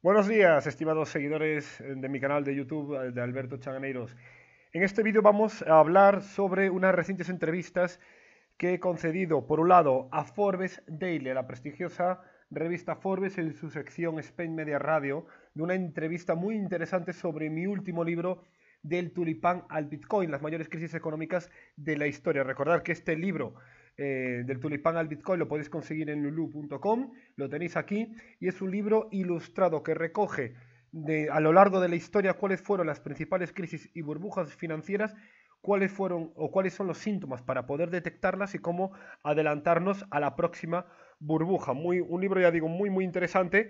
Buenos días, estimados seguidores de mi canal de YouTube de Alberto Chaganeiros. En este vídeo vamos a hablar sobre unas recientes entrevistas que he concedido, por un lado, a Forbes Daily, a la prestigiosa revista Forbes, en su sección Spain Media Radio, de una entrevista muy interesante sobre mi último libro, Del tulipán al Bitcoin, las mayores crisis económicas de la historia. Recordad que este libro del tulipán al Bitcoin lo podéis conseguir en lulu.com, lo tenéis aquí, y es un libro ilustrado que recoge a lo largo de la historia cuáles fueron las principales crisis y burbujas financieras, cuáles fueron o cuáles son los síntomas para poder detectarlas y cómo adelantarnos a la próxima burbuja. Un libro, ya digo, muy interesante,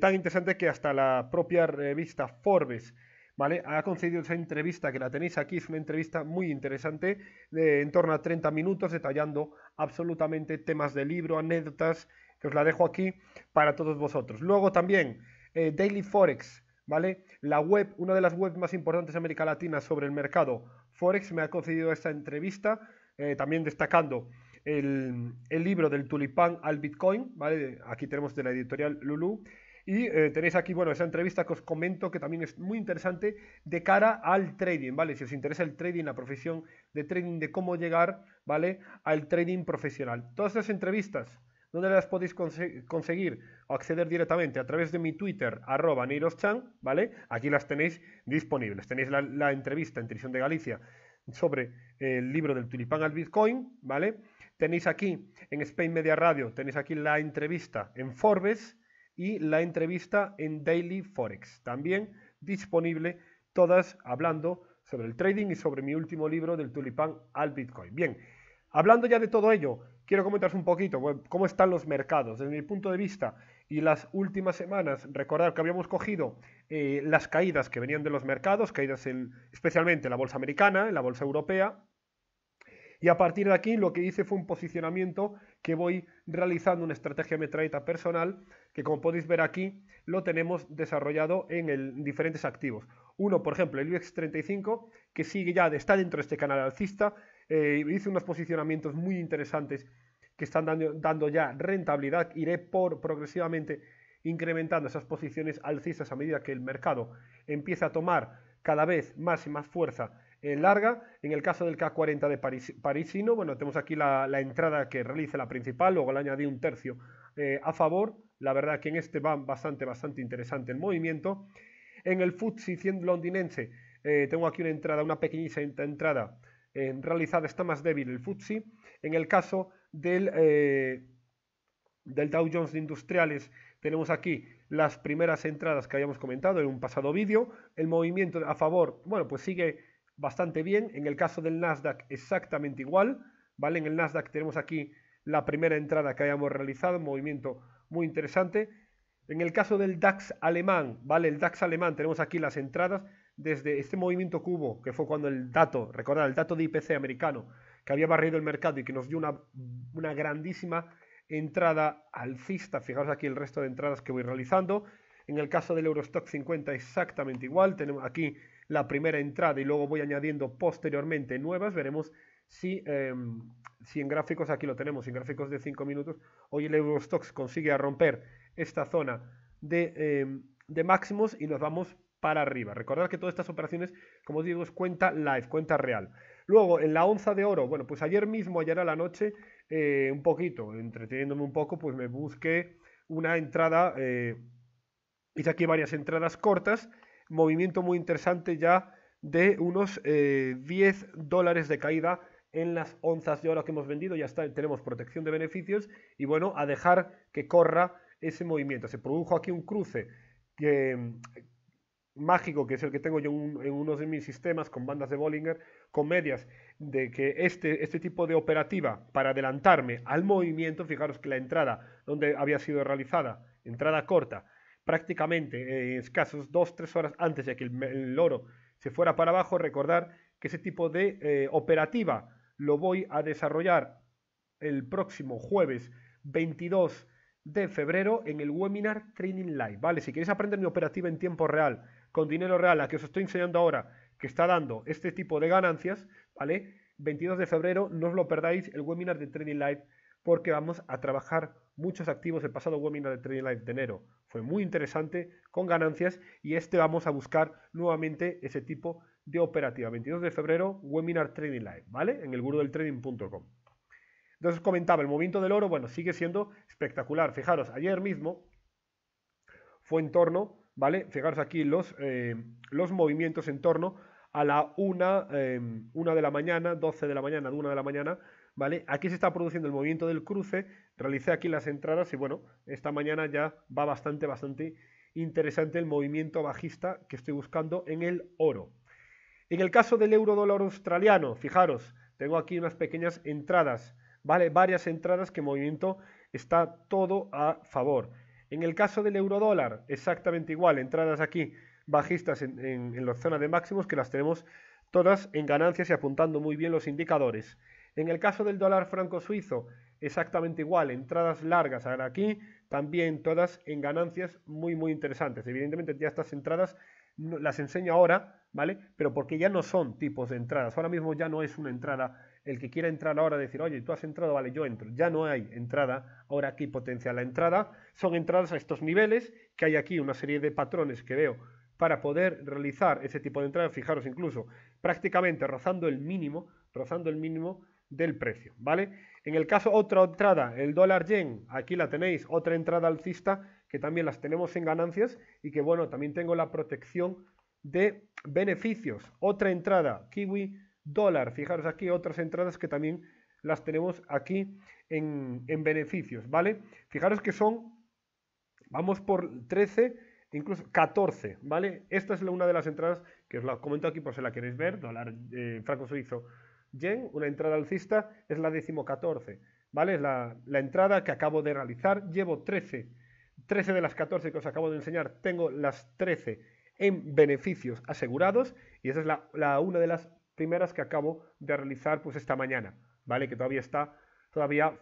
tan interesante que hasta la propia revista Forbes, ¿vale?, ha concedido esa entrevista, que la tenéis aquí. Es una entrevista muy interesante, de en torno a 30 minutos, detallando absolutamente temas del libro, anécdotas, que os la dejo aquí para todos vosotros. Luego también Daily Forex, ¿vale? La web, una de las webs más importantes de América Latina sobre el mercado Forex, me ha concedido esta entrevista, también destacando el libro Del tulipán al Bitcoin, ¿vale? Aquí tenemos de la editorial Lulu. Y tenéis aquí, bueno, esa entrevista que os comento, que también es muy interesante de cara al trading, ¿vale? Si os interesa el trading, la profesión de trading, de cómo llegar, ¿vale?, al trading profesional. Todas estas entrevistas, ¿dónde las podéis conseguir o acceder directamente? A través de mi Twitter, @neiroschan, ¿vale? Aquí las tenéis disponibles. Tenéis la entrevista en Televisión de Galicia sobre el libro Del tulipán al Bitcoin, ¿vale? Tenéis aquí en Spain Media Radio, tenéis aquí la entrevista en Forbes y la entrevista en Daily Forex, también disponible, todas hablando sobre el trading y sobre mi último libro, Del tulipán al Bitcoin. Bien, hablando ya de todo ello, quiero comentaros un poquito cómo están los mercados desde mi punto de vista. Y las últimas semanas, recordad que habíamos cogido las caídas que venían de los mercados, caídas especialmente en la bolsa americana, en la bolsa europea, y a partir de aquí lo que hice fue un posicionamiento que voy realizando, una estrategia metralleta personal, que como podéis ver aquí lo tenemos desarrollado en diferentes activos. Uno, por ejemplo, el IBEX 35, que sigue ya, está dentro de este canal alcista. Hice unos posicionamientos muy interesantes que están dando ya rentabilidad. Iré progresivamente incrementando esas posiciones alcistas a medida que el mercado empieza a tomar cada vez más y más fuerza larga. En el caso del K40 de parisino, bueno, tenemos aquí la entrada que realiza la principal, luego le añadí un tercio a favor. La verdad que en este va bastante interesante el movimiento. En el FTSE 100 londinense tengo aquí una entrada, una pequeñísima entrada realizada, está más débil el FTSE. En el caso del Dow Jones de Industriales, tenemos aquí las primeras entradas que habíamos comentado en un pasado vídeo. El movimiento a favor, bueno, pues sigue bastante bien. En el caso del Nasdaq, exactamente igual, ¿vale? En el Nasdaq tenemos aquí la primera entrada que hayamos realizado, un movimiento muy interesante. En el caso del DAX alemán, ¿vale? El DAX alemán, tenemos aquí las entradas desde este movimiento que hubo, que fue cuando el dato, recordad, el dato de IPC americano, que había barrido el mercado y que nos dio una grandísima entrada alcista. Fijaos aquí el resto de entradas que voy realizando. En el caso del Eurostock 50, exactamente igual. Tenemos aquí la primera entrada y luego voy añadiendo posteriormente nuevas. Veremos si en gráficos, aquí lo tenemos, en gráficos de 5 minutos, hoy el Eurostox consigue romper esta zona de máximos y nos vamos para arriba. Recordad que todas estas operaciones, como os digo, es cuenta live, cuenta real. Luego, en la onza de oro, bueno, pues ayer a la noche, un poquito, entreteniéndome un poco, pues me busqué una entrada, hice aquí varias entradas cortas, movimiento muy interesante ya de unos $10 de caída en las onzas de oro que hemos vendido. Ya está, tenemos protección de beneficios y bueno, a dejar que corra ese movimiento. Se produjo aquí un cruce mágico, que es el que tengo yo en uno de mis sistemas con bandas de Bollinger, con medias, de que este tipo de operativa para adelantarme al movimiento. Fijaros que la entrada donde había sido realizada, entrada corta, prácticamente escasos 2-3 horas antes de que el oro se fuera para abajo. Recordar que ese tipo de operativa lo voy a desarrollar el próximo jueves 22 de febrero en el webinar Training Live, ¿vale? Si queréis aprender mi operativa en tiempo real, con dinero real, la que os estoy enseñando ahora, que está dando este tipo de ganancias, ¿vale? 22 de febrero, no os lo perdáis, el webinar de Training Live, porque vamos a trabajar muchos activos. El pasado webinar de Trading Live de enero fue muy interesante, con ganancias, y este vamos a buscar nuevamente ese tipo de operativa. 22 de febrero, webinar Trading Live, ¿vale? En el gurudeltrading.com. Entonces comentaba, el movimiento del oro, bueno, sigue siendo espectacular. Fijaros, ayer mismo fue en torno, ¿vale? Fijaros aquí los movimientos en torno a la 1 de la mañana, 12 de la mañana, 1 de la mañana, ¿vale? Aquí se está produciendo el movimiento del cruce, realicé aquí las entradas y bueno, esta mañana ya va bastante interesante el movimiento bajista que estoy buscando en el oro. En el caso del euro dólar australiano, fijaros, tengo aquí unas pequeñas entradas, ¿vale? Varias entradas que movimiento está todo a favor. En el caso del euro dólar, exactamente igual, entradas aquí bajistas en la zona de máximos que las tenemos todas en ganancias y apuntando muy bien los indicadores. En el caso del dólar franco suizo, exactamente igual, entradas largas ahora aquí, también todas en ganancias muy interesantes. Evidentemente ya estas entradas las enseño ahora, ¿vale? Pero porque ya no son tipos de entradas. Ahora mismo ya no es una entrada. El que quiera entrar ahora decir, oye, tú has entrado, vale, yo entro. Ya no hay entrada. Ahora aquí potencial la entrada. Son entradas a estos niveles, que hay aquí una serie de patrones que veo para poder realizar ese tipo de entrada. Fijaros incluso prácticamente rozando el mínimo del precio, ¿vale? En el caso otra entrada, el dólar yen, aquí la tenéis, otra entrada alcista que también las tenemos en ganancias y que bueno, también tengo la protección de beneficios. Otra entrada, kiwi dólar, fijaros aquí otras entradas que también las tenemos aquí en beneficios, ¿vale? Fijaros que son, vamos por 13, incluso 14, ¿vale? Esta es una de las entradas que os la comento aquí por si la queréis ver, dólar franco suizo yen, una entrada alcista, es la 14, ¿vale? Es la entrada que acabo de realizar, llevo 13 de las 14 que os acabo de enseñar, tengo las 13 en beneficios asegurados y esa es una de las primeras que acabo de realizar pues esta mañana, ¿vale? Que todavía está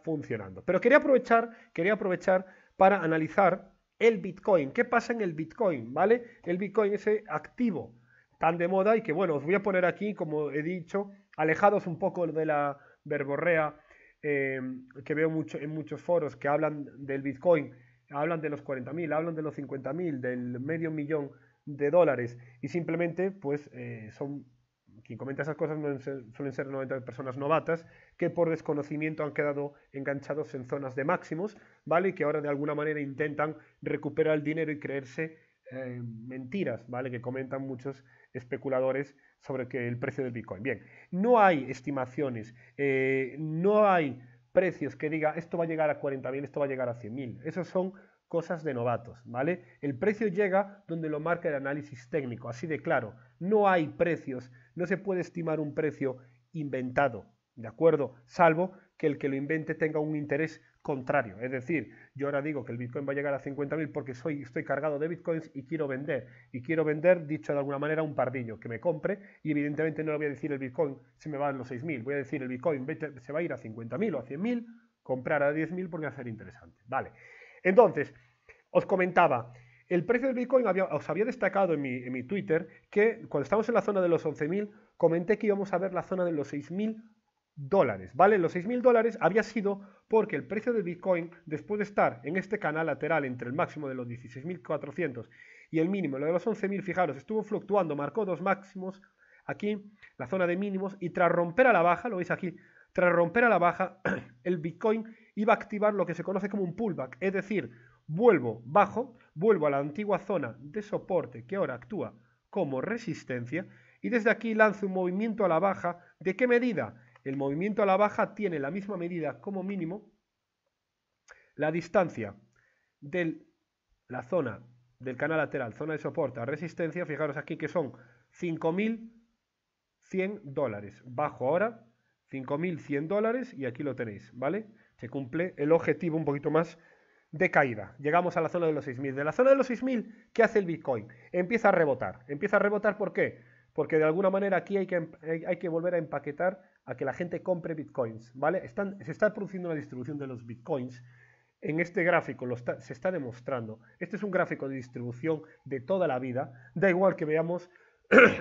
funcionando. Pero quería aprovechar para analizar el Bitcoin. ¿Qué pasa en el Bitcoin? ¿Vale? El Bitcoin, ese activo tan de moda y que bueno, os voy a poner aquí, como he dicho, alejados un poco de la verborrea que veo en muchos foros que hablan del Bitcoin, hablan de los 40.000, hablan de los 50.000, del $500.000 y simplemente pues son quien comenta esas cosas suelen ser 90 personas novatas que por desconocimiento han quedado enganchados en zonas de máximos, ¿vale? Y que ahora de alguna manera intentan recuperar el dinero y creerse mentiras, ¿vale? Que comentan muchos especuladores sobre que el precio del Bitcoin. Bien, no hay estimaciones, no hay precios que diga esto va a llegar a 40.000, esto va a llegar a 100.000. Esos son cosas de novatos, ¿vale? El precio llega donde lo marca el análisis técnico, así de claro. No hay precios, no se puede estimar un precio inventado, ¿de acuerdo? Salvo que el que lo invente tenga un interés contrario. Es decir, yo ahora digo que el Bitcoin va a llegar a 50.000 porque estoy cargado de Bitcoins y quiero vender. Y quiero vender, dicho de alguna manera, un pardillo que me compre y evidentemente no le voy a decir el Bitcoin se me va a los 6.000. Voy a decir el Bitcoin se va a ir a 50.000 o a 100.000, comprar a 10.000 porque va a ser interesante. Vale. Entonces, os comentaba, el precio del Bitcoin os había destacado en mi Twitter que cuando estamos en la zona de los 11.000, comenté que íbamos a ver la zona de los 6.000 dólares, ¿vale? Los 6.000 dólares había sido porque el precio del Bitcoin, después de estar en este canal lateral entre el máximo de los 16.400 y el mínimo, lo de los 11.000, fijaros, estuvo fluctuando, marcó dos máximos aquí, la zona de mínimos, y tras romper a la baja, lo veis aquí, tras romper a la baja, el Bitcoin iba a activar lo que se conoce como un pullback, es decir, vuelvo a la antigua zona de soporte que ahora actúa como resistencia y desde aquí lanzo un movimiento a la baja. ¿De qué medida? El movimiento a la baja tiene la misma medida como mínimo la distancia de la zona del canal lateral, zona de soporte a resistencia, fijaros aquí que son 5.100 dólares. Bajo ahora 5.100 dólares y aquí lo tenéis, ¿vale? Se cumple el objetivo un poquito más de caída. Llegamos a la zona de los 6.000. De la zona de los 6.000, ¿qué hace el Bitcoin? Empieza a rebotar. Empieza a rebotar, ¿por qué? Porque de alguna manera aquí hay que volver a empaquetar a que la gente compre Bitcoins, ¿vale? Se está produciendo una distribución de los Bitcoins. En este gráfico se está demostrando. Este es un gráfico de distribución de toda la vida. Da igual que veamos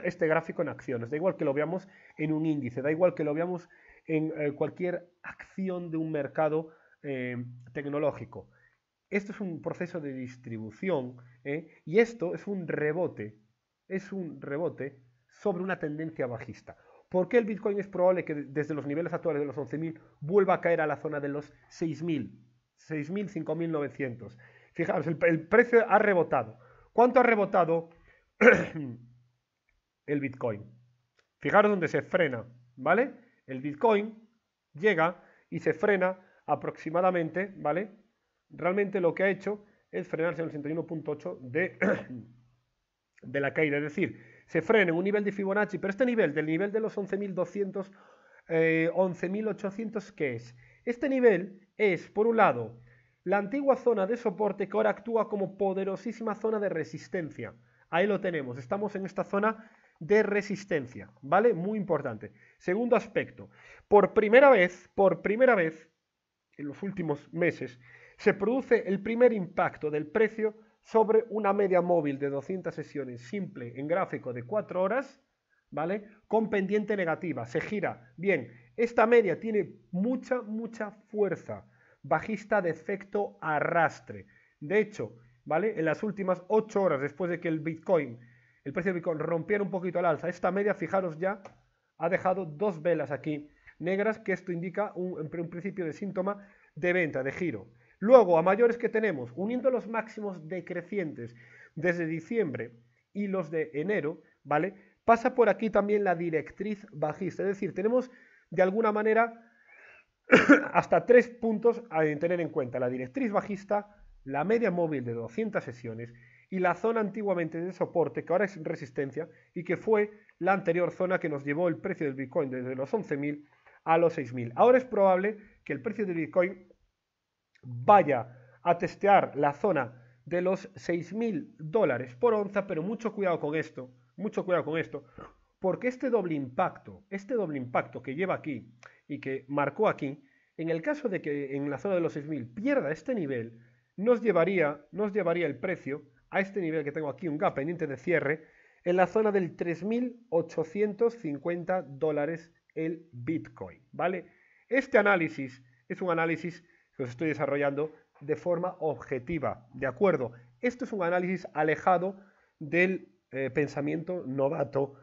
este gráfico en acciones, da igual que lo veamos en un índice, da igual que lo veamos en cualquier acción de un mercado tecnológico. Esto es un proceso de distribución, y esto es un rebote sobre una tendencia bajista. ¿Por qué el Bitcoin es probable que desde los niveles actuales de los 11.000 vuelva a caer a la zona de los 6.000, 5.900? Fijaos, el precio ha rebotado. ¿Cuánto ha rebotado el Bitcoin? Fijaros dónde se frena, ¿vale? El Bitcoin llega y se frena aproximadamente, ¿vale? Realmente lo que ha hecho es frenarse en el 61.8 de la caída, es decir, se frena en un nivel de Fibonacci, pero este nivel, del nivel de los 11.200, 11.800, ¿qué es? Este nivel es, por un lado, la antigua zona de soporte que ahora actúa como poderosísima zona de resistencia. Ahí lo tenemos, estamos en esta zona de resistencia, ¿vale? Muy importante. Segundo aspecto, por primera vez, en los últimos meses, se produce el primer impacto del precio sobre una media móvil de 200 sesiones simple en gráfico de 4 horas, ¿vale? Con pendiente negativa, se gira. Bien, esta media tiene mucha fuerza bajista de efecto arrastre. De hecho, ¿vale? En las últimas 8 horas después de que el precio del Bitcoin rompiera un poquito al alza, esta media, fijaros ya, ha dejado 2 velas aquí negras, que esto indica un principio de síntoma de venta, de giro. Luego, a mayores que tenemos, uniendo los máximos decrecientes desde diciembre y los de enero, ¿vale? Pasa por aquí también la directriz bajista, es decir, tenemos de alguna manera hasta 3 puntos a tener en cuenta: la directriz bajista, la media móvil de 200 sesiones y la zona antiguamente de soporte, que ahora es resistencia y que fue la anterior zona que nos llevó el precio del Bitcoin desde los 11.000 a los 6.000. Ahora es probable que el precio del Bitcoin vaya a testear la zona de los 6.000 dólares por onza, pero mucho cuidado con esto, porque este doble impacto que lleva aquí y que marcó aquí, en el caso de que en la zona de los 6.000 pierda este nivel, nos llevaría el precio a este nivel que tengo aquí, un gap pendiente de cierre, en la zona del 3.850 dólares el Bitcoin, ¿vale? Este análisis es un análisis que os estoy desarrollando de forma objetiva, ¿de acuerdo? Esto es un análisis alejado del pensamiento novato,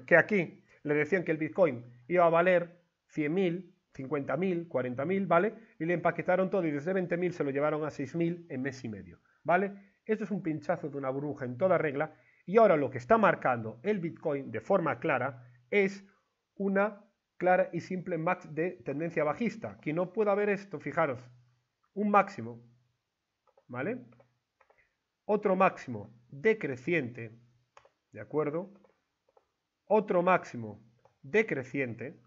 que aquí le decían que el Bitcoin iba a valer 100.000, 50.000, 40.000, ¿vale? Y le empaquetaron todo y desde 20.000 se lo llevaron a 6.000 en mes y medio, ¿vale? Esto es un pinchazo de una burbuja en toda regla, y ahora lo que está marcando el Bitcoin de forma clara es una clara y simple max de tendencia bajista. Que no pueda ver esto, fijaros, un máximo, ¿vale? Otro máximo decreciente, ¿de acuerdo? Otro máximo decreciente,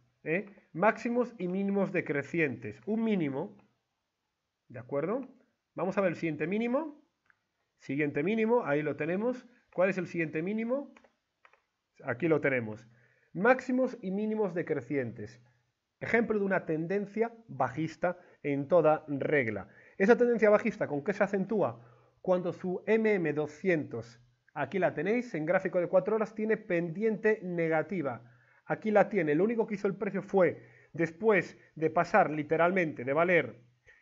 máximos y mínimos decrecientes. Un mínimo, ¿de acuerdo? Vamos a ver el siguiente mínimo. Siguiente mínimo, ahí lo tenemos. ¿Cuál es el siguiente mínimo? Aquí lo tenemos. Máximos y mínimos decrecientes. Ejemplo de una tendencia bajista en toda regla. Esa tendencia bajista, ¿con qué se acentúa? Cuando su MM200, aquí la tenéis, en gráfico de 4 horas, tiene pendiente negativa. Aquí la tiene. Lo único que hizo el precio fue, después de pasar literalmente de valer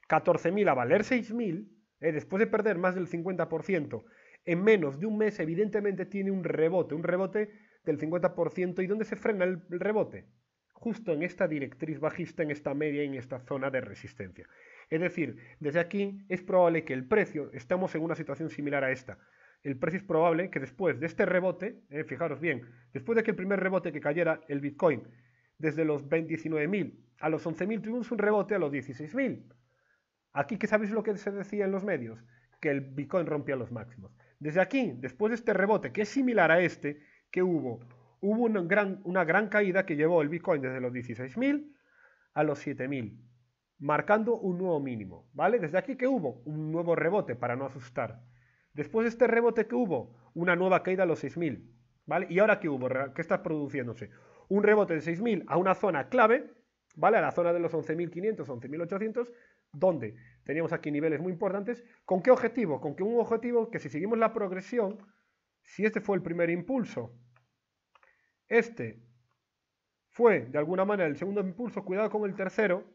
14.000 a valer 6.000, después de perder más del 50%, en menos de un mes, evidentemente tiene un rebote del 50%. ¿Y dónde se frena el rebote? Justo en esta directriz bajista, en esta media, en esta zona de resistencia. Es decir, desde aquí es probable que el precio, estamos en una situación similar a esta. El precio es probable que después de este rebote, fijaros bien, después de que el primer rebote que cayera el Bitcoin desde los 19.000 a los 11.000, tuvimos un rebote a los 16.000. Aquí, ¿qué sabéis lo que se decía en los medios? Que el Bitcoin rompía los máximos. Desde aquí, después de este rebote, que es similar a este, que hubo una gran caída que llevó el Bitcoin desde los 16.000 a los 7.000, marcando un nuevo mínimo, ¿vale? Desde aquí, ¿qué hubo? Un nuevo rebote, para no asustar. Después de este rebote, ¿qué hubo? Una nueva caída a los 6.000, ¿vale? ¿Y ahora qué hubo? ¿Qué está produciéndose? Un rebote de 6.000 a una zona clave, ¿vale? A la zona de los 11.500, 11.800, donde teníamos aquí niveles muy importantes. ¿Con qué objetivo? Con que un objetivo que, si seguimos la progresión, si este fue el primer impulso, este fue de alguna manera el segundo impulso, cuidado con el tercero,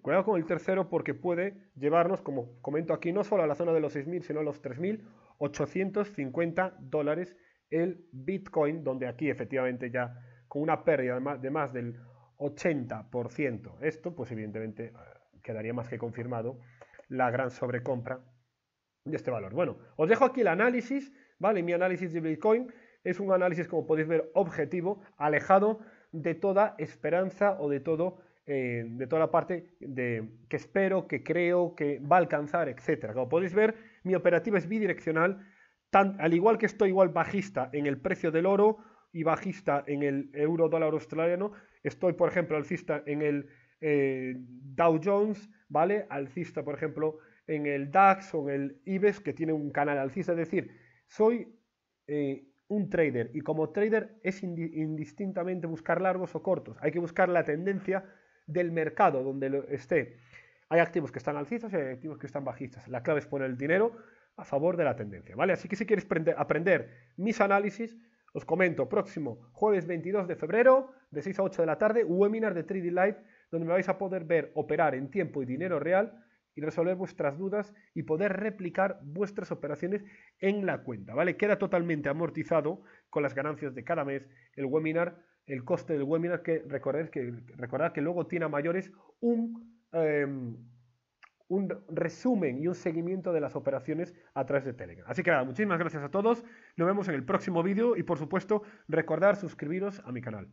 Cuidado con el tercero porque puede llevarnos, como comento aquí, no solo a la zona de los 6.000, sino a los 3.850 dólares el Bitcoin, donde aquí efectivamente ya con una pérdida de más del 80%. Esto, pues evidentemente, quedaría más que confirmado la gran sobrecompra de este valor. Bueno, os dejo aquí el análisis, ¿vale? Mi análisis de Bitcoin es un análisis, como podéis ver, objetivo, alejado de toda esperanza o de toda la parte que espero, que creo, que va a alcanzar, etcétera. Como podéis ver, mi operativa es bidireccional, al igual que estoy igual bajista en el precio del oro y bajista en el euro dólar australiano, estoy, por ejemplo, alcista en el Dow Jones, ¿vale? Alcista, por ejemplo, en el DAX o en el IBEX, que tiene un canal alcista. Es decir, soy un trader y como trader es indistintamente buscar largos o cortos. Hay que buscar la tendencia del mercado donde esté. Hay activos que están alcistas y hay activos que están bajistas. La clave es poner el dinero a favor de la tendencia, ¿vale? Así que si quieres aprender mis análisis, os comento, próximo jueves 22 de febrero, de 6 a 8 de la tarde, webinar de Trading Live, donde me vais a poder ver operar en tiempo y dinero real y resolver vuestras dudas y poder replicar vuestras operaciones en la cuenta, ¿vale? Queda totalmente amortizado con las ganancias de cada mes el webinar, el coste del webinar, que recordad que luego tiene a mayores un resumen y un seguimiento de las operaciones a través de Telegram. Así que nada, muchísimas gracias a todos, nos vemos en el próximo vídeo y por supuesto recordad suscribiros a mi canal.